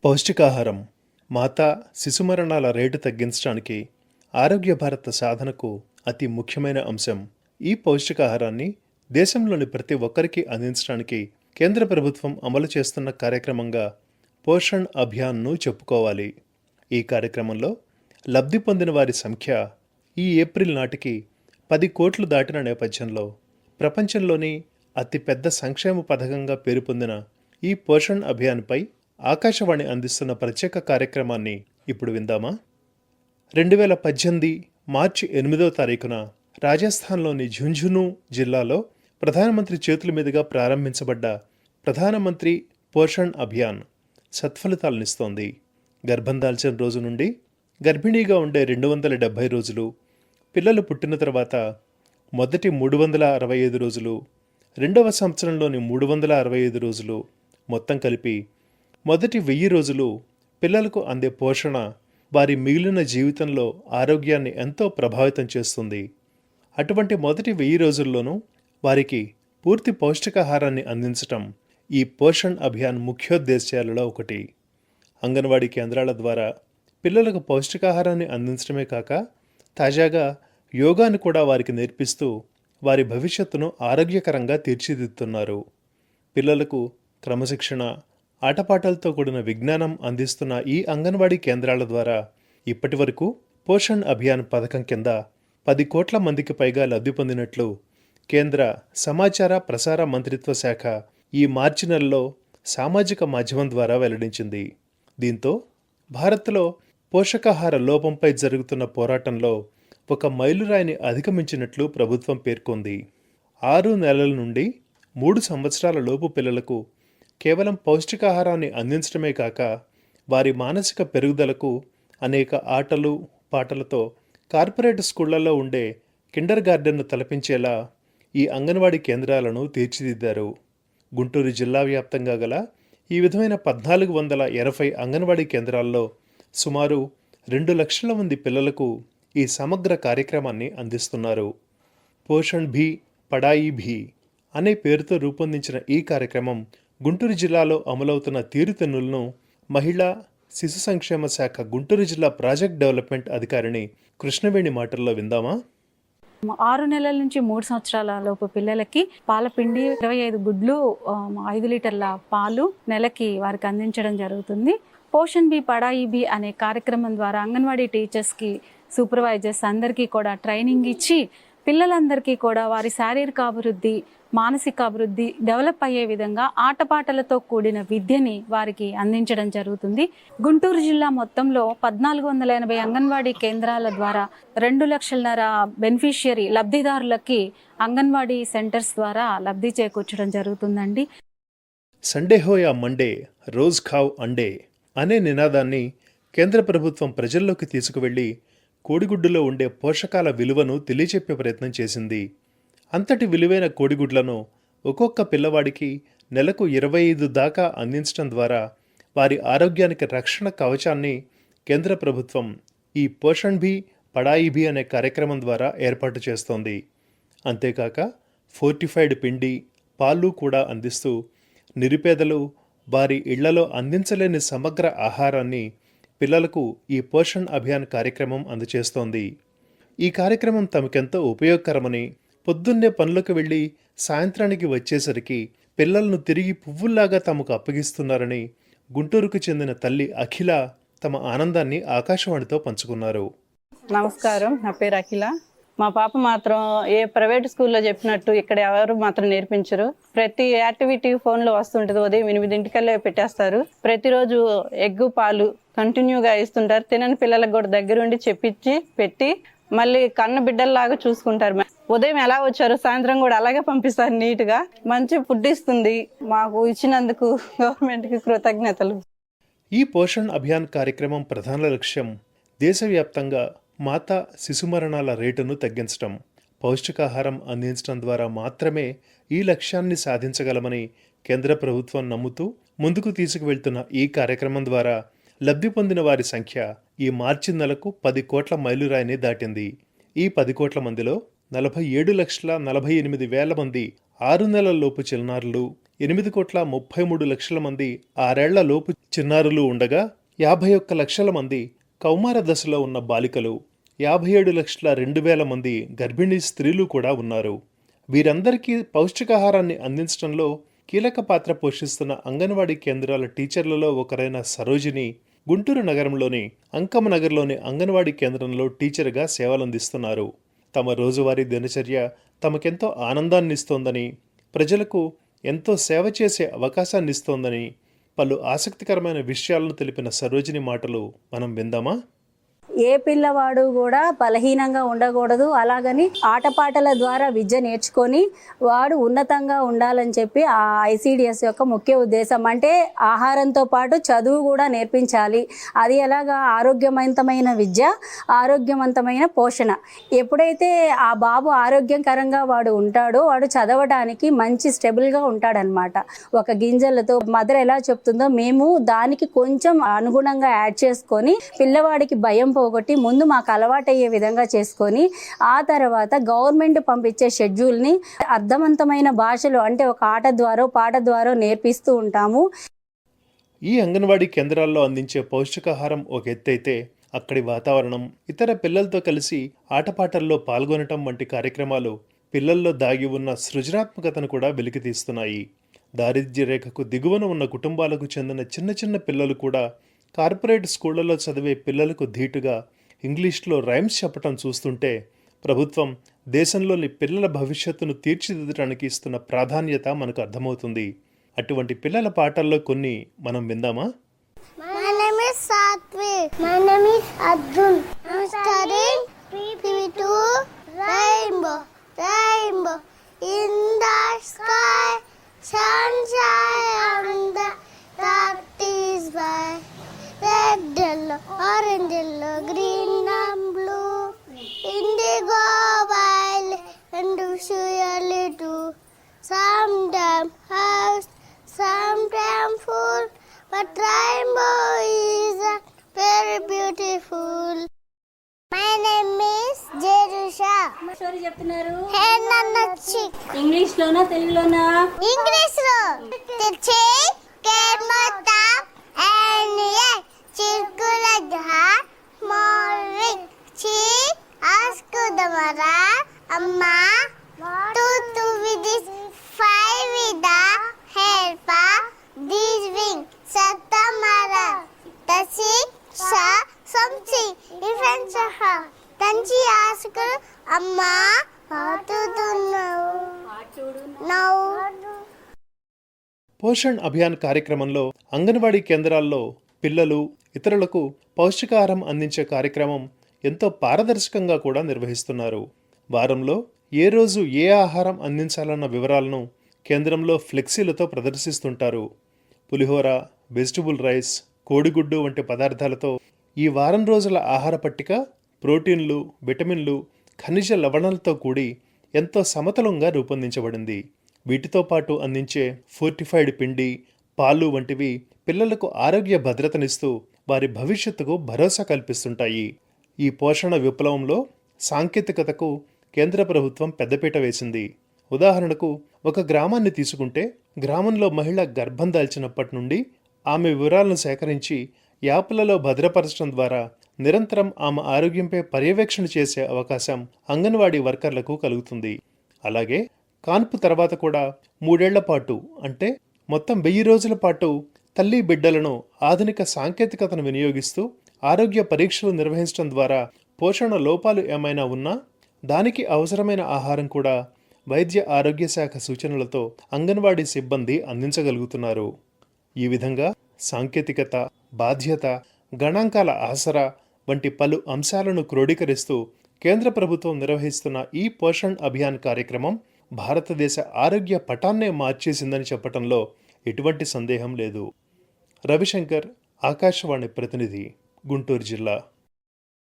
పౌష్టికాహారం మాతా శిశు మరణాల రేటు తగ్గించడానికి ఆరోగ్య భారత సాధనకు అతి ముఖ్యమైన అంశం. ఈ పౌష్టికాహారాన్ని దేశంలోని ప్రతి ఒక్కరికి అందించడానికి కేంద్ర ప్రభుత్వం అమలు చేస్తున్న కార్యక్రమంగా పోషణ్ అభియాన్ను చెప్పుకోవాలి. ఈ కార్యక్రమంలో లబ్ధి పొందిన వారి సంఖ్య ఈ ఏప్రిల్ నాటికి 10 కోట్లు దాటిన నేపథ్యంలో ప్రపంచంలోని అతిపెద్ద సంక్షేమ పథకంగా పేరు పొందిన ఈ పోషణ్ అభియాన్పై ఆకాశవాణి అందిస్తున్న ప్రత్యేక కార్యక్రమాన్ని ఇప్పుడు విందామా? 2018 మార్చి 8వ తారీఖున రాజస్థాన్లోని ఝుంఝునూ జిల్లాలో ప్రధానమంత్రి చేతుల మీదుగా ప్రారంభించబడ్డ ప్రధానమంత్రి పోషణ్ అభియాన్ సత్ఫలితాలనిస్తోంది. గర్భం దాల్చిన రోజు నుండి గర్భిణీగా ఉండే 270 రోజులు, పిల్లలు పుట్టిన తర్వాత మొదటి 365 రోజులు, రెండవ సంవత్సరంలోని 365 రోజులు, మొత్తం కలిపి మొదటి 1000 రోజులు పిల్లలకు అందే పోషణ వారి మిగిలిన జీవితంలో ఆరోగ్యాన్ని ఎంతో ప్రభావితం చేస్తుంది. అటువంటి మొదటి 1000 రోజుల్లోనూ వారికి పూర్తి పౌష్టికాహారాన్ని అందించటం ఈ పోషణ్ అభియాన్ ముఖ్యోద్దేశాలలో ఒకటి. అంగన్వాడీ కేంద్రాల ద్వారా పిల్లలకు పౌష్టికాహారాన్ని అందించడమే కాక తాజాగా యోగాను కూడా వారికి నేర్పిస్తూ వారి భవిష్యత్తును ఆరోగ్యకరంగా తీర్చిదిద్దుతున్నారు. పిల్లలకు క్రమశిక్షణ, ఆటపాటలతో కూడిన విజ్ఞానం అందిస్తున్న ఈ అంగన్వాడీ కేంద్రాల ద్వారా ఇప్పటి వరకు పోషణ్ అభియాన్ పథకం కింద 10 కోట్ల మందికి పైగా లబ్ధి పొందినట్లు కేంద్ర సమాచార ప్రసార మంత్రిత్వ శాఖ ఈ మార్చి నెలలో సామాజిక మాధ్యమం ద్వారా వెల్లడించింది. దీంతో భారత్లో పోషకాహార లోపంపై జరుగుతున్న పోరాటంలో ఒక మైలురాయిని అధిగమించినట్లు ప్రభుత్వం పేర్కొంది. 6 నెలల నుండి 3 సంవత్సరాల లోపు పిల్లలకు కేవలం పౌష్టికాహారాన్ని అందించడమే కాక వారి మానసిక పెరుగుదలకు అనేక ఆటలు పాటలతో కార్పొరేట్ స్కూళ్లలో ఉండే కిండర్ గార్డెన్ను తలపించేలా ఈ అంగన్వాడీ కేంద్రాలను తీర్చిదిద్దారు. గుంటూరు జిల్లా వ్యాప్తంగా గల ఈ విధమైన 1480 అంగన్వాడీ కేంద్రాల్లో సుమారు 2 లక్షల మంది పిల్లలకు ఈ సమగ్ర కార్యక్రమాన్ని అందిస్తున్నారు. పోషణ్ భీ పడాయి భీ అనే పేరుతో రూపొందించిన ఈ కార్యక్రమం గుంటూరు జిల్లాలో అమలవుతున్న తీరుతెన్నులను మహిళా శిశు సంక్షేమ శాఖ గుంటూరు జిల్లా ప్రాజెక్ట్ డెవలప్మెంట్ అధికారిని కృష్ణవేణి మాటల్లో విందామా? 6 నెలల నుంచి 3 సంవత్సరాల లోపు పిల్లలకి పాలపిండి, 25 గుడ్లు, 5 లీటర్ల పాలు నెలకి వారికి అందించడం జరుగుతుంది. పోషణ్ బి పడాయి బి అనే కార్యక్రమం ద్వారా అంగన్వాడీ టీచర్స్కి, సూపర్వైజర్స్ అందరికీ కూడా ట్రైనింగ్ ఇచ్చి పిల్లలందరికీ కూడా వారి శారీరక అభివృద్ధి, మానసిక అభివృద్ధి డెవలప్ అయ్యే విధంగా ఆటపాటలతో కూడిన విద్యని వారికి అందించడం జరుగుతుంది. గుంటూరు జిల్లా మొత్తంలో 1480 అంగన్వాడీ కేంద్రాల ద్వారా 2 లక్షలన్నర బెనిఫిషియరీ లబ్ధిదారులకి అంగన్వాడీ సెంటర్స్ ద్వారా లబ్ధి చేకూర్చడం జరుగుతుందండి. సండే హోయా మండే రోజ్ ఖావ్ అండే అనే నినాదాన్ని కేంద్ర ప్రభుత్వం ప్రజల్లోకి తీసుకువెళ్లి కోడిగుడ్డులో ఉండే పోషకాల విలువను తెలియచెప్పే ప్రయత్నం చేసింది. అంతటి విలువైన కోడిగుడ్లను ఒక్కొక్క పిల్లవాడికి నెలకు 25 దాకా అందించడం ద్వారా వారి ఆరోగ్యానికి రక్షణ కవచాన్ని కేంద్ర ప్రభుత్వం ఈ పోషణ్ భీ పడాయి భీ అనే కార్యక్రమం ద్వారా ఏర్పాటు చేస్తోంది. అంతేకాక ఫోర్టిఫైడ్ పిండి, పాలు కూడా అందిస్తూ నిరుపేదలు వారి ఇళ్లలో అందించలేని సమగ్ర ఆహారాన్ని పిల్లలకు ఈ పోషణ్ అభియాన్ కార్యక్రమం అందజేస్తోంది. ఈ కార్యక్రమం తమకెంతో ఉపయోగకరమని, పొద్దున్నే పనులకు వెళ్ళి సాయంత్రానికి వచ్చేసరికి పిల్లలను తిరిగి పువ్వుల్లాగా తమకు అప్పగిస్తున్నారని గుంటూరుకు చెందిన తల్లి అఖిల తమ ఆనందాన్ని ఆకాశవాణితో పంచుకున్నారు. నమస్కారం, నా పేరు అఖిల. మా పాప మాత్రం ఏ ప్రైవేట్ స్కూల్లో చెప్పినట్టు ఇక్కడ ఎవరు మాత్రం నేర్పించరు. ప్రతి యాక్టివిటీ ఫోన్లో వస్తుంటుంది. ఉదయం 8 పెట్టేస్తారు. ప్రతిరోజు ఎగ్గు పాలు కంటిన్యూగా ఇస్తుంటారు. తినని పిల్లలకు కూడా దగ్గరుండి చెప్పించి పెట్టి మళ్ళీ కన్న బిడ్డల్లాగా చూసుకుంటారు. ఉదయం ఎలా వచ్చారో సాయంత్రం కూడా అలాగే పంపిస్తారు. నీట్గా మంచి ఫుడ్ ఇస్తుంది. మాకు ఇచ్చినందుకు గవర్నమెంట్కి కృతజ్ఞతలు. ఈ పోషణ్ అభియాన్ కార్యక్రమం ప్రధాన లక్ష్యం దేశవ్యాప్తంగా మాతా శిశు మరణాల రేటును తగ్గించడం. పౌష్టికాహారం అందించడం ద్వారా మాత్రమే ఈ లక్ష్యాన్ని సాధించగలమని కేంద్ర ప్రభుత్వం నమ్ముతూ ముందుకు తీసుకువెళ్తున్న ఈ కార్యక్రమం ద్వారా లబ్ధి పొందిన వారి సంఖ్య ఈ మార్చి నెలకు 10 కోట్ల మైలురాయిని దాటింది. ఈ 10 కోట్ల మందిలో 47,48,000 మంది 6 నెలల లోపు చిన్నారులు, 8,33,00,000 మంది 6 ఏళ్ల లోపు చిన్నారులు ఉండగా 51 లక్షల మంది కౌమార దశలో ఉన్న బాలికలు, 57,02,000 మంది గర్భిణీ స్త్రీలు కూడా ఉన్నారు. వీరందరికీ పౌష్టికాహారాన్ని అందించడంలో కీలక పాత్ర పోషిస్తున్న అంగన్వాడీ కేంద్రాల టీచర్లలో ఒకరైన సరోజిని గుంటూరు నగరంలోని అంకమనగర్లోని అంగన్వాడీ కేంద్రంలో టీచర్గా సేవలందిస్తున్నారు. తమ రోజువారీ దినచర్య తమకెంతో ఆనందాన్నిస్తోందని, ప్రజలకు ఎంతో సేవ చేసే అవకాశాన్నిస్తోందని పలు ఆసక్తికరమైన విషయాలను తెలిపిన సరోజిని మాటలు మనం విందామా? ఏ పిల్లవాడు కూడా బలహీనంగా ఉండకూడదు, అలాగని ఆటపాటల ద్వారా విద్య నేర్చుకొని వాడు ఉన్నతంగా ఉండాలని చెప్పి ఆ ఐసిడిఎస్ యొక్క ముఖ్య ఉద్దేశం. అంటే ఆహారంతో పాటు చదువు కూడా నేర్పించాలి. అది ఎలాగా? ఆరోగ్యవంతమైన విద్య, ఆరోగ్యవంతమైన పోషణ. ఎప్పుడైతే ఆ బాబు ఆరోగ్యకరంగా వాడు ఉంటాడో వాడు చదవడానికి మంచి స్టెబుల్గా ఉంటాడనమాట. ఒక గింజలతో మదర్ ఎలా చెప్తుందో మేము దానికి కొంచెం అనుగుణంగా యాడ్ చేసుకొని పిల్లవాడికి భయం పోగొట్టి ముందు మాకు అలవాటయ్యే విధంగా చేసుకొని ఆ తర్వాత గవర్నమెంట్ పంపించే షెడ్యూల్ని అర్థవంతమైన భాషలో అంటే ఒక ఆట ద్వారా పాట ద్వారా నేర్పిస్తూ ఉంటాము. ఈ అంగన్వాడీ కేంద్రాల్లో అందించే పౌష్టికాహారం ఒక ఎత్తైతే అక్కడి వాతావరణం, ఇతర పిల్లలతో కలిసి ఆటపాటల్లో పాల్గొనటం వంటి కార్యక్రమాలు పిల్లల్లో దాగి ఉన్న సృజనాత్మకతను కూడా వెలికితీస్తున్నాయి. దారిద్ర్య రేఖకు దిగువన ఉన్న కుటుంబాలకు చెందిన చిన్న చిన్న పిల్లలు కూడా కార్పొరేట్ స్కూళ్లలో చదివే పిల్లలకు ధీటుగా ఇంగ్లీష్లో రైమ్స్ చెప్పటం చూస్తుంటే ప్రభుత్వం దేశంలోని పిల్లల భవిష్యత్తును తీర్చిదిద్దడానికి ఇస్తున్న ప్రాధాన్యత మనకు అర్థమవుతుంది. అటువంటి పిల్లల పాటల్లో కొన్ని మనం విందామా? My name is Satvik. My name is Arjun. I'm studying PP2 Rainbow. Rainbow in the sky, sunshine on the that is why. Red, yellow, orange, yellow, green and blue, indigo, violet, and surely too. Sometimes house, sometimes full, but rainbow is very beautiful. My name is Jerusha. Story చెప్తున్నారు. Hey, Nana Chick. English లోనా తెలుగులోనా? English lo. The chick came up and yeah, circular jahat, morning. She asked the mother, Amma, to with this five with the help of this wing. Satta mother, the chick saw something different to her. Then she asked, Amma, what to do now? Now. Poshan Abhiyan కార్యక్రమంలో అంగన్వాడీ కేంద్రాల్లో పిల్లలు, ఇతరులకు పౌష్టికాహారం అందించే కార్యక్రమం ఎంతో పారదర్శకంగా కూడా నిర్వహిస్తున్నారు. వారంలో ఏ రోజు ఏ ఆహారం అందించాలన్న వివరాలను కేంద్రంలో ఫ్లెక్సీలతో ప్రదర్శిస్తుంటారు. పులిహోర, వెజిటబుల్ రైస్, కోడిగుడ్డు వంటి పదార్థాలతో ఈ వారం రోజుల ఆహార పట్టిక ప్రోటీన్లు, విటమిన్లు, ఖనిజ లవణాలతో కూడి ఎంతో సమతలంగా రూపొందించబడింది. వీటితో పాటు అందించే ఫోర్టిఫైడ్ పిండి, పాలు వంటివి పిల్లలకు ఆరోగ్య భద్రతనిస్తూ వారి భవిష్యత్తుకు భరోసా కల్పిస్తుంటాయి. ఈ పోషణ విప్లవంలో సాంకేతికతకు కేంద్ర ప్రభుత్వం పెద్దపీట వేసింది. ఉదాహరణకు ఒక గ్రామాన్ని తీసుకుంటే గ్రామంలో మహిళ గర్భం దాల్చినప్పటి నుండి ఆమె వివరాలను సేకరించి యాప్లలో భద్రపరచడం ద్వారా నిరంతరం ఆమె ఆరోగ్యంపై పర్యవేక్షణ చేసే అవకాశం అంగన్వాడీ వర్కర్లకు కలుగుతుంది. అలాగే కాన్పు తర్వాత కూడా 3 ఏళ్ల పాటు అంటే మొత్తం 1000 రోజుల పాటు తల్లి బిడ్డలను ఆధునిక సాంకేతికతను వినియోగిస్తూ ఆరోగ్య పరీక్షలు నిర్వహించడం ద్వారా పోషణ లోపాలు ఏమైనా ఉన్నా దానికి అవసరమైన ఆహారం కూడా వైద్య ఆరోగ్య శాఖ సూచనలతో అంగన్వాడీ సిబ్బంది అందించగలుగుతున్నారు. ఈ విధంగా సాంకేతికత, బాధ్యత, గణాంకాల ఆసరా వంటి పలు అంశాలను క్రోడీకరిస్తూ కేంద్ర ప్రభుత్వం నిర్వహిస్తున్న ఈ పోషణ్ అభియాన్ కార్యక్రమం భారతదేశ ఆరోగ్య పటాన్నే మార్చేసిందని చెప్పటంలో ఎటువంటి సందేహం లేదు. రవిశంకర్, ఆకాశవాణి ప్రతినిధి, గుంటూరు జిల్లా.